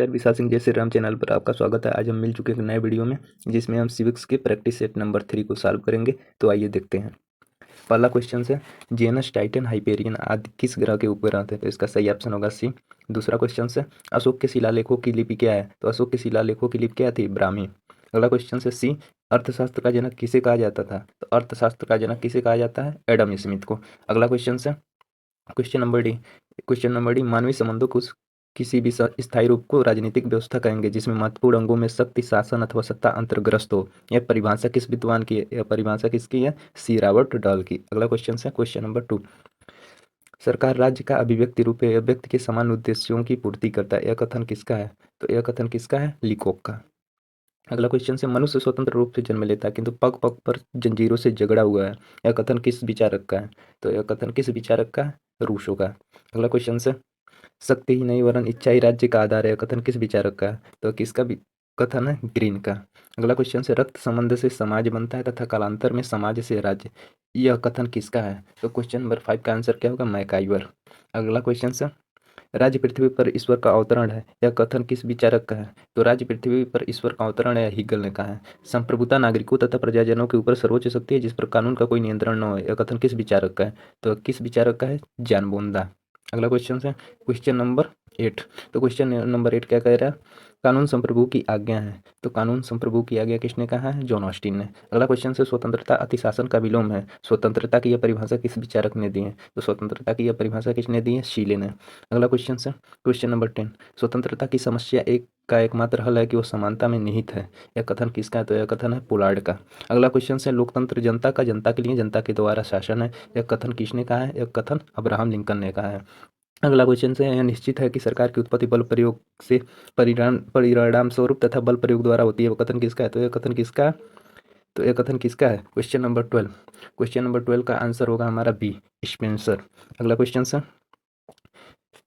नमस्कार, विशाल सिंह जय श्री राम चैनल पर आपका स्वागत है। आज हम मिल चुके हैं एक नए वीडियो में जिसमें हम सिविक्स के प्रैक्टिस सेट नंबर 3 को सॉल्व करेंगे। तो आइए देखते हैं। पहला क्वेश्चन है, जेनस टाइटन हाइपेरियन आदि किस ग्रह के उपग्रह थे? तो इसका सही ऑप्शन होगा सी। दूसरा क्वेश्चन है, अशोक के शिलालेखों की लिपि क्या है? तो अशोक के शिलालेखों की लिपि क्या थी? ब्राह्मी। अगला क्वेश्चन है, सी अर्थशास्त्र का जनक किसे कहा जाता था? तो अर्थशास्त्र का जनक किसे कहा जाता है? एडम स्मिथ को। अगला क्वेश्चन है, क्वेश्चन नंबर डी मानवीय संबंधों को किसी भी स्थायी रूप को राजनीतिक व्यवस्था कहेंगे जिसमें महत्वपूर्ण अंगों में शक्ति, शासन अथवा सत्ता अंतर्ग्रस्त हो। यह परिभाषा किस विद्वान की है? यह परिभाषा किसकी है? सी रॉबर्ट डाल की। अगला क्वेश्चन है, क्वेश्चन नंबर 2, सरकार राज्य का अभिव्यक्ति रूप है, यह व्यक्ति के समान उद्देश्यों की पूर्ति करता है। यह कथन किसका है? तो यह कथन किसका है? लीकॉक का। अगला क्वेश्चन है, मनुष्य स्वतंत्र रूप से जन्म लेता है किंतु पग पग पर जंजीरों से झगड़ा हुआ है। यह कथन किस विचारक का है? तो यह कथन किस विचारक का है? रूसो का। अगला क्वेश्चन है, शक्ति ही नहीं वरन इच्छा ही राज्य का आधार है। कथन किस विचारक का है? तो किसका भी कथन है? ग्रीन का। अगला क्वेश्चन से, रक्त संबंध से समाज बनता है तथा कालांतर में समाज से राज्य। यह कथन किसका है? तो क्वेश्चन नंबर 5 का आंसर क्या होगा? मैकाइवर। अगला क्वेश्चन से, राज्य पृथ्वी पर ईश्वर का अवतरण है। यह कथन किस विचारक का है? तो राज्य पृथ्वी पर ईश्वर का अवतरण है, हीगल ने कहा है। संप्रभुता नागरिकों तथा प्रजाजनों के ऊपर सर्वोच्च शक्ति है जिस पर कानून का कोई नियंत्रण न हो। यह कथन किस विचारक का है? तो किस विचारक का है? जॉन बोंदा। अगला क्वेश्चन है, क्वेश्चन नंबर 8। तो क्वेश्चन नंबर 8 क्या कह रहा है? कानून संप्रभु की आज्ञा है। तो कानून संप्रभु की आज्ञा किसने कहा है? जॉन ऑस्टिन ने। अगला क्वेश्चन से, स्वतंत्रता अतिशासन का विलोम है। स्वतंत्रता की यह परिभाषा किस विचारक ने दी है? तो स्वतंत्रता की यह परिभाषा किसने दी है? शीले ने। अगला क्वेश्चन से, क्वेश्चन नंबर 10, स्वतंत्रता की समस्या का एकमात्र हल है कि वो समानता में निहित है। यह कथन किसका है? तो यह कथन है पोलार्ड का। अगला क्वेश्चन से, लोकतंत्र जनता का, जनता के लिए, जनता के द्वारा शासन है। यह कथन किसने कहा है? यह कथन अब्राहम लिंकन ने कहा है। अगला क्वेश्चन से, यह निश्चित है कि सरकार की उत्पत्ति बल प्रयोग से परिणाम स्वरूप तथा बल प्रयोग द्वारा होती है। वह कथन किसका है? तो यह कथन किसका है? तो यह कथन किसका है? Question number 12। क्वेश्चन नंबर 12 का आंसर होगा हमारा बी, स्पेंसर। अगला क्वेश्चन से,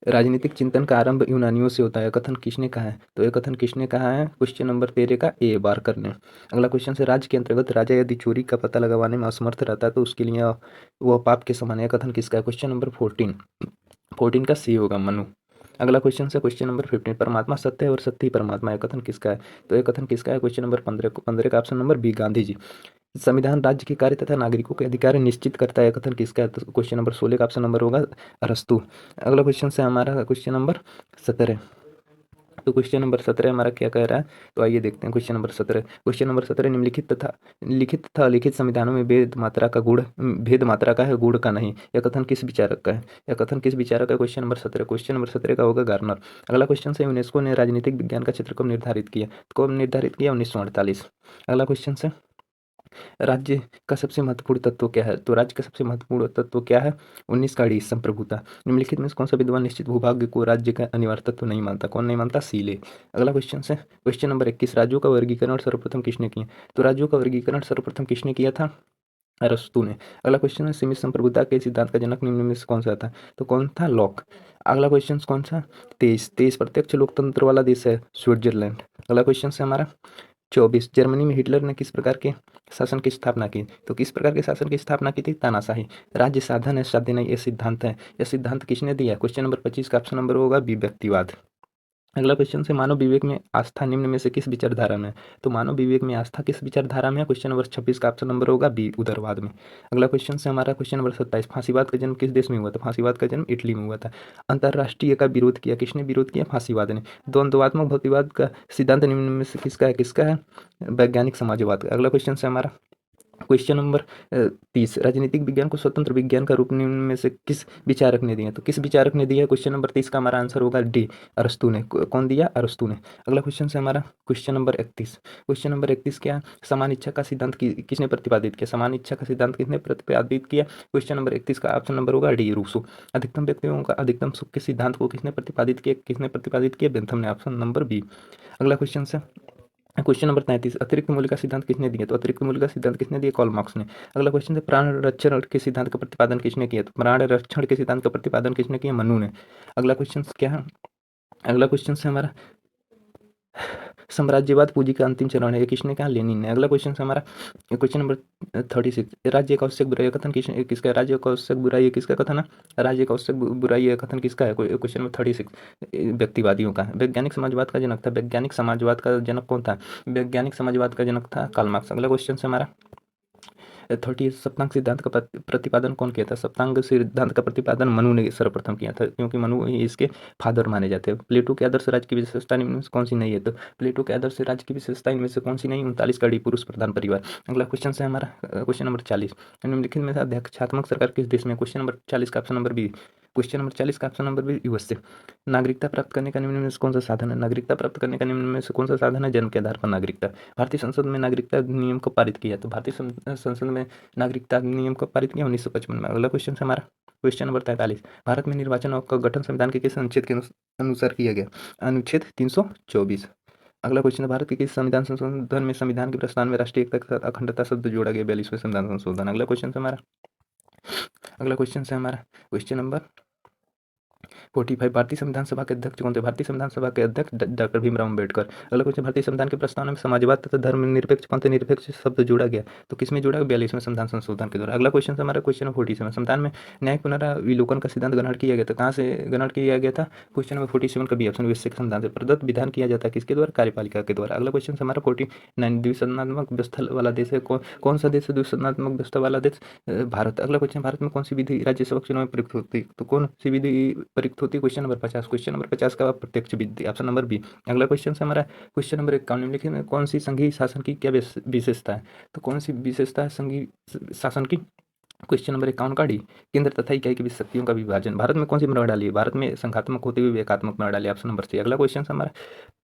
राजनीतिक चिंतन का आरंभ यूनानियों से होता है। कथन किसने कहा है? तो यह कथन किसने कहा है? क्वेश्चन नंबर 13 का ए, बारकर ने। अगला क्वेश्चन से, राज्य के अंतर्गत राजा यदि चोरी का पता लगाने में असमर्थ रहता है तो उसके लिए वह पाप के समान है। कथन किसका है? क्वेश्चन नंबर 14 का सी होगा, मनु। अगला क्वेश्चन से, क्वेश्चन नंबर 15, परमात्मा सत्य है और सत्य ही परमात्मा है। कथन किसका है? तो यह कथन किसका है? क्वेश्चन नंबर 15 का option number B, Gandhi ji. संविधान राज्य के कार्य तथा नागरिकों के अधिकार निश्चित करता है। कथन किसका है? तो क्वेश्चन नंबर 16 का ऑप्शन नंबर होगा अरस्तु। अगला क्वेश्चन से हमारा क्वेश्चन नंबर 17। तो क्वेश्चन नंबर 17 हमारा क्या कह रहा है? तो आइए देखते हैं क्वेश्चन नंबर 17। क्वेश्चन नंबर 17, निम्नलिखित तथा अलिखित संविधानों में भेद मात्रा का है, गुण का नहीं। यह कथन किस विचारक का है? यह कथन किस विचारक का? Question number 17। क्वेश्चन नंबर 17 का होगा गार्नर। अगला क्वेश्चन से, यूनेस्को ने राजनीतिक विज्ञान का क्षेत्र कब निर्धारित किया? कब निर्धारित किया? 1948। अगला क्वेश्चन से, राज्य का सबसे महत्वपूर्ण तत्व क्या है? तो राज्य का सबसे महत्वपूर्ण तत्व क्या है? 19 का डी, संप्रभुता। निम्नलिखित में से कौन सा विद्वान निश्चित भूभाग्य को राज्य का अनिवार्य तत्व नहीं मानता? कौन नहीं मानता? सीले। अगला क्वेश्चन है, क्वेश्चन नंबर 21, राज्यों का वर्गीकरण सर्वप्रथम किसने किया? तो राज्यों का वर्गीकरण सर्वप्रथम किसने किया था? अरस्तु ने। अगला क्वेश्चन है, सीमित संप्रभुता के सिद्धांत का जनक निम्न में से कौन सा था? तो कौन था? लॉक। अगला क्वेश्चन कौन सा? 23 प्रत्यक्ष लोकतंत्र वाला देश है स्विट्जरलैंड। अगला क्वेश्चन है हमारा 24, जर्मनी में हिटलर ने किस प्रकार के शासन की स्थापना की? तो किस प्रकार के शासन की स्थापना की थी? तानाशाही। राज्य साधन है, साध्य नहीं, यह सिद्धांत है। यह सिद्धांत किसने दिया? क्वेश्चन नंबर 25 का ऑप्शन नंबर होगा बी, व्यक्तिवाद। अगला क्वेश्चन से, मानव विवेक में आस्था निम्न में से किस विचारधारा में? तो मानव विवेक में आस्था किस विचारधारा में है? क्वेश्चन नंबर 26 का ऑप्शन नंबर होगा बी, उदारवाद में। अगला क्वेश्चन से हमारा क्वेश्चन नंबर 27, फांसीवाद का जन्म किस देश में हुआ था? फांसीवाद का जन्म इटली में हुआ था। अंतर्राष्ट्रीय का विरोध किया किसने? विरोध किया फांसीवाद ने। द्वंद्वात्मक भौतिकवाद का सिद्धांत निम्न में से किसका है? किसका है? वैज्ञानिक समाजवाद का। अगला क्वेश्चन से हमारा क्वेश्चन नंबर 30, राजनीतिक विज्ञान को स्वतंत्र विज्ञान का रूप निम्न में से किस विचारक ने दिया? तो किस विचारक ने दिया? क्वेश्चन नंबर 30 का हमारा आंसर होगा डी, अरस्तु ने। कौन दिया? अरस्तु ने। अगला क्वेश्चन से हमारा क्वेश्चन नंबर 31। क्वेश्चन नंबर 31 क्या? समान इच्छा का सिद्धांत किसने प्रतिपादित किया? समान इच्छा का सिद्धांत किसने प्रतिपादित किया? क्वेश्चन नंबर 31 का ऑप्शन नंबर होगा डी, रूसो। अधिकतम व्यक्तियों का अधिकतम सुख के सिद्धांत को किसने प्रतिपादित किया? किसने प्रतिपादित किया? बेंथम ने। Option number B. अगला क्वेश्चन से क्वेश्चन नंबर 33, अतिरिक्त मूल्य का सिद्धांत किसने दिया? तो अतिरिक्त मूल्य का सिद्धांत किसने दिया? कार्ल मार्क्स ने। अगला क्वेश्चन है, प्राण रक्षण के सिद्धांत का प्रतिपादन किसने किया? तो प्राण रक्षण के सिद्धांत का प्रतिपादन किसने किया? मनु ने। अगला क्वेश्चन क्या है? अगला क्वेश्चन है हमारा साम्राज्यवाद पूंजी का अंतिम चरण है, ये किसने कहा? लेनिन ने। अगला क्वेश्चन है हमारा क्वेश्चन नंबर 36, राज्य का आवश्यक बुराई का कथन किसका है? राज्य का आवश्यक बुराई किसका कथन है? राज्य का आवश्यक बुराई का कथन किसका है? क्वेश्चन नंबर 36 व्यक्तिवादियों का है। वैज्ञानिक समाजवाद का जनक था, वैज्ञानिक समाजवाद का जनक कौन था? वैज्ञानिक समाजवाद का जनक था कार्ल मार्क्स। अगला क्वेश्चन है हमारा 30, सप्तांग सिद्धांत का प्रतिपादन कौन किया था? सप्तांग सिद्धांत का प्रतिपादन मनु ने सर्वप्रथम किया था, क्योंकि मनु ही इसके फादर माने जाते हैं। प्लेटो के आदर्श राज्य की विशेषता इनमें से कौन सी नहीं है? तो प्लेटो के आदर्श राज्य की विशेषता इनमें से कौन सी नहीं? 39 कड़ी पुरुष प्रधान परिवार। अगला क्वेश्चन है हमारा क्वेश्चन नंबर 40, निम्नलिखित में से अध्यक्षात्मक सरकार किस देश में? क्वेश्चन नंबर 40 का option number B. Question number 40 का ऑप्शन नंबर बी, यूएस से। नागरिकता प्राप्त करने का निम्न में से कौन सा साधन है? नागरिकता प्राप्त करने का निम्न में से कौन सा साधन है? जन्म के आधार पर नागरिकता। भारतीय संसद में नागरिकता अधिनियम को पारित किया, तो भारतीय संसद में नागरिकता अधिनियम को पारित किया 1955 में। अगला क्वेश्चन है हमारा क्वेश्चन नंबर 43, भारत में निर्वाचन आयोग का गठन संविधान के किस अनुच्छेद के अनुसार किया गया? अनुच्छेद 324। अगला क्वेश्चन है, भारत के किस संविधान संशोधन में संविधान के प्रस्तावना में राष्ट्रीय एकता के साथ अखंडता शब्द जोड़ा गया? 42वें संविधान संशोधन। अगला क्वेश्चन है हमारा क्वेश्चन नंबर 45, भारतीय संविधान सभा के अध्यक्ष कौन थे? भारतीय संविधान सभा के अध्यक्ष डॉक्टर भीमराव अम्बेडकर। अगला क्वेश्चन, भारतीय संविधान के प्रस्तावना में समाजवाद तथा धर्मनिरपेक्ष कौन थे? निरपेक्ष शब्द जोड़ा गया, तो किसमें जोड़ा गया? 42वें संविधान संशोधन के द्वारा। अगला क्वेश्चन हमारा क्वेश्चन नंबर 47, संविधान में न्यायिक पुनराविलोकन का सिद्धांत ग्रहण किया गया था, कहाँ से ग्रहण किया गया था? क्वेश्चन नंबर 47 का बी ऑप्शन, वैश्विक संविधान से। प्रदत्त विधान किया जाता है किसके द्वारा? कार्यपालिका के द्वारा। अगला क्वेश्चन हमारा 49, द्विसदनात्मक व्यवस्था वाला देश है कौन सा देश है द्विसदनात्मक व्यवस्था वाला देश? भारत। अगला क्वेश्चन, भारत में कौन सी विधि राज्यसभा चुनाव में प्रयुक्त होती है? तो कौन सी विधि प्रयुक्त होती है? क्वेश्चन नंबर 50, क्वेश्चन नंबर 50 का प्रत्यक्ष विधि, ऑप्शन नंबर बी। अगला क्वेश्चन है हमारा क्वेश्चन नंबर 51, निम्नलिखित में कौन सी संघीय शासन की क्या विशेषता है? तो कौन सी विशेषता है संघीय शासन की? क्वेश्चन नंबर 51 का डी, केंद्र तथा इकाई की शक्तियों का विभाजन। भारत में कौन सी प्रणाली है? भारत में संघात्मक होते हुए एकात्मक प्रणाली, ऑप्शन नंबर सी। अगला क्वेश्चन हमारा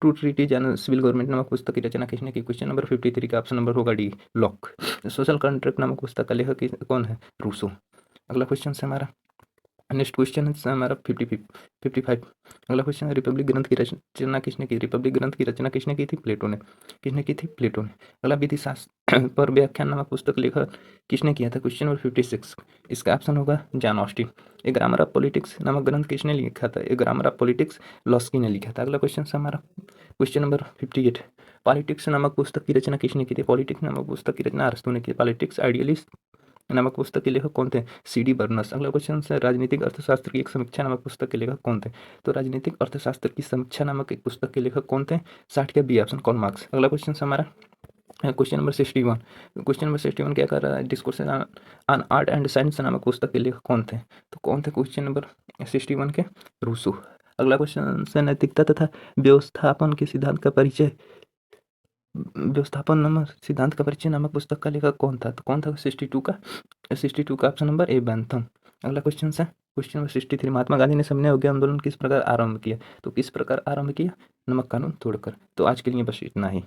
true treaties and civil government नामक पुस्तक की रचना किसने की? क्वेश्चन नंबर 53 का ऑप्शन नंबर होगा डी, लॉक। सोशल कॉन्ट्रैक्ट नामक पुस्तक का लेखक कौन है? रूसो। अगला क्वेश्चन है हमारा नेक्स्ट क्वेश्चन है हमारा 55। अगला क्वेश्चन है, रिपब्लिक ग्रंथ की रचना किसने की? रिपब्लिक ग्रंथ की रचना किसने की थी? प्लेटो ने। किसने की थी? प्लेटो ने। अगला विधि शास्त्र पर व्याख्यान नामक पुस्तक लेखक किसने किया था? क्वेश्चन नंबर 56, इसका ऑप्शन होगा John Austin. A grammar of politics नामक ग्रंथ किसने लिखा था? ए ग्रामर ऑफ पॉलिटिक्स लॉस्की ने लिखा था। अगला क्वेश्चन है हमारा क्वेश्चन नंबर 58, पॉलिटिक्स नामक पुस्तक की रचना किसने की थी? पॉलिटिक्स नामक पुस्तक की रचना अरस्तू ने की। पॉलिटिक्स आइडियलिस्ट नामक पुस्तक के लेखक कौन थे? सी.डी. बर्नस। अगला क्वेश्चन है, राजनीतिक अर्थशास्त्र की एक समीक्षा नामक पुस्तक के लेखक कौन थे? तो राजनीतिक अर्थशास्त्र की समीक्षा नामक एक पुस्तक के लेखक कौन थे? 60 का बी ऑप्शन, कार्ल मार्क्स। अगला क्वेश्चन हमारा क्वेश्चन नंबर 61, क्वेश्चन नंबर 61 क्या कर रहा है? Discourse on art and science नामक पुस्तक के लेखक कौन थे? तो कौन थे क्वेश्चन नंबर 61 के? रूसो। अगला क्वेश्चन से, नैतिकता तथा व्यवस्थापन के सिद्धांत का परिचय व्यवस्थापन नामक सिद्धांत का परिचय नामक पुस्तक का लेखक कौन था? तो कौन था? 62 का ऑप्शन नंबर ए, बैंथम। अगला क्वेश्चन है क्वेश्चन नंबर 63, महात्मा गांधी ने सविनय अवज्ञा आंदोलन किस प्रकार आरंभ किया? तो किस प्रकार आरंभ किया? नमक कानून तोड़कर। तो आज के लिए बस इतना ही।